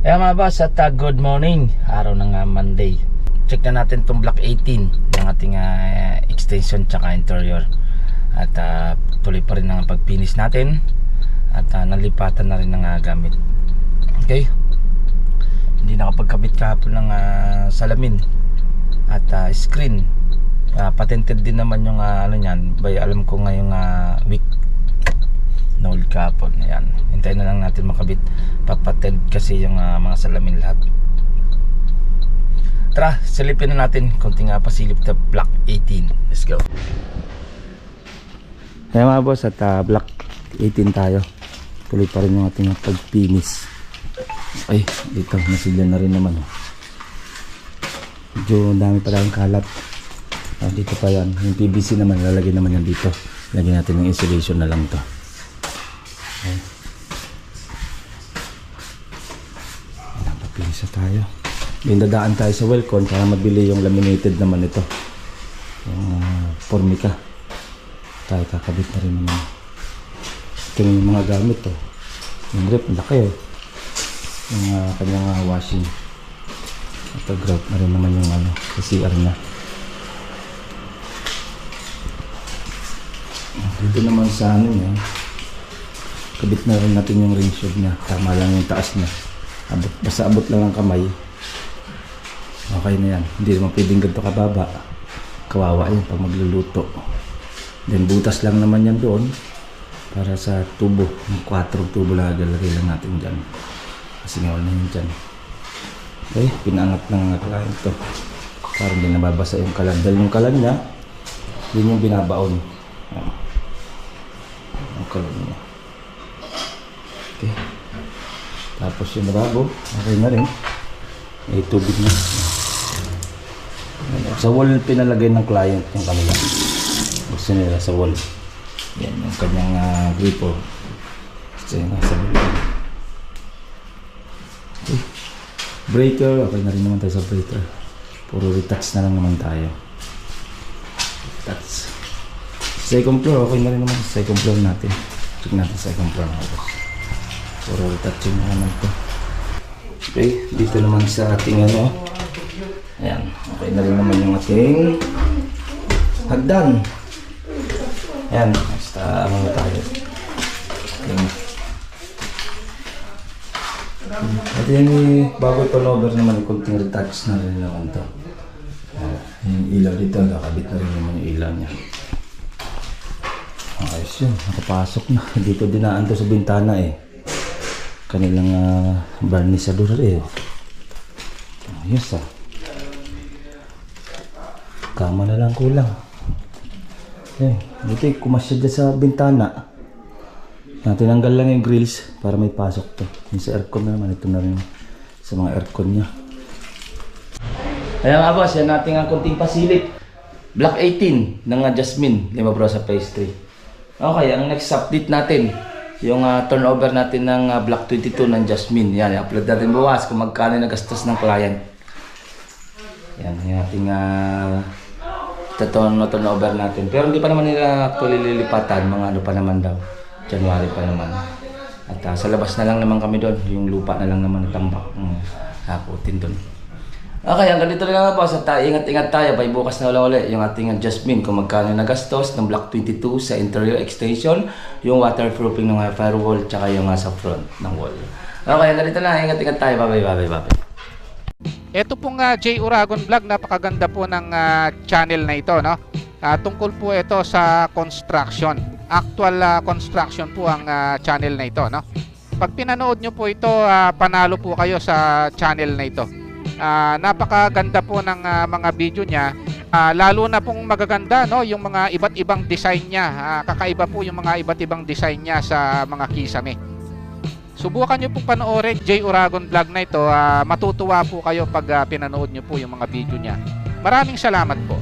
Kaya mga boss at good morning. Araw ng Monday. Check na natin itong block 18 ng ating extension tsaka interior. At tuloy pa rin ang pagpinis natin. At nalipatan na rin ng gamit. Okay. Hindi nakapagkabit kahapon ng salamin at screen. Patented din naman yung ano nyan. By alam ko ngayong week. Nold kahapon. Ayan. Hintayin na lang natin makabit. Papatent kasi yung mga salamin lahat. Tara, silipin na natin. Konting pasilip na block 18. Let's go. Ayan mga boss, at block 18 tayo. Tuloy pa rin yung ating pagpinis. Ay, dito nasilyan na rin naman. Medyo dami pala yung kalat. Dito pa yan. Yung PVC naman, lalagyan naman yan dito. Lagyan natin ng insulation na lang to. Okay. Napapilisa tayo. Dadaan tayo sa Welcon para mabili yung laminated naman ito. Yung Formica. Tayo kakabit na rin naman. Ito yung mga gamit to. Yung rep, laki yung kanyang washing. Ito grout na rin naman yung sa CR na. Dito naman sa kabit na rin natin yung ring shade niya. Tama lang yung taas niya. Basta abot lang ang kamay. Okay na yan. Hindi naman pwedeng ganito kababa. Kawawa yan pag magluluto. Then butas lang naman yan doon. Para sa tubo. Yung 4 tubo lang lagay lang natin dyan. Kasi nga wala yun dyan. Okay. Pinangat lang nga lang ito. Para hindi nababasa yung kalan. Dahil yung kalan niya, yun yung binabaon. Yung kalan niya. Okay. Tapos yung lababo, okay na rin. May tubig na. Sa wall pinalagay ng client yung kanila. Gusto nila sa wall. Yan yung kanyang gripo. Kasi nasa wall. Okay. Breaker, okay na rin naman tayo sa breaker. Puro retouch na lang naman tayo. Retouch. Second floor, okay na rin naman sa second floor natin. Check natin sa second floor natin. Puro retouching na naman ito. Okay, dito naman sa ating ayan, okay na rin naman yung ating hagdan. Ayan, basta tayo. Okay. At yan bago turnover naman, konting retouch na rin naman ito. Yung ilaw dito, nakabit na rin naman yung ilaw niya. Ayos yun, nakapasok na. Dito dinaan to sa bintana kanilang barnisador ayos kama na lang kulang. Dito kumasya dyan sa bintana. Tinanggal lang yung grills para may pasok to. Yung sa aircon na naman, ito na rin sa mga aircon nya. Ayan nga boss, yan natin ang konting pasilip. Block 18 ng Jasmine Limabrosa Phase 3. Okay, ang next update natin yung turnover natin ng block 22 ng Jasmine. Yan, i-upload natin bukas kung magkano nagastos ng client. Yan, yung ating turnover natin. Pero hindi pa naman nila actually lilipatan. Mga ano pa naman daw. January pa naman. At sa labas na lang naman kami doon. Yung lupa na lang naman tambak. Hakutin doon. Okay, hanggang dito lang nga po. At ingat-ingat tayo. By bukas na ulit yung ating Jasmine. Kung magkano nagastos ng block 22 sa interior extension. Yung waterproofing ng firewall. Tsaka yung sa front ng wall. Okay, hanggang dito lang. Ingat-ingat tayo. Bye-bye. Ito pong J. Uragon Vlog, napakaganda po ng channel na ito, no? Tungkol po ito sa construction. Actual construction po ang channel na ito, no? Pag pinanood nyo po ito, panalo po kayo sa channel na ito. Napakaganda po ng mga video niya. Lalo na pong magaganda, no? Yung mga iba't ibang design niya. Kakaiba po yung mga iba't ibang design niya sa mga kisame. Subukan nyo pong panoorin J. Uragon Vlog na ito. Matutuwa po kayo pag pinanood nyo po yung mga video niya. Maraming salamat po.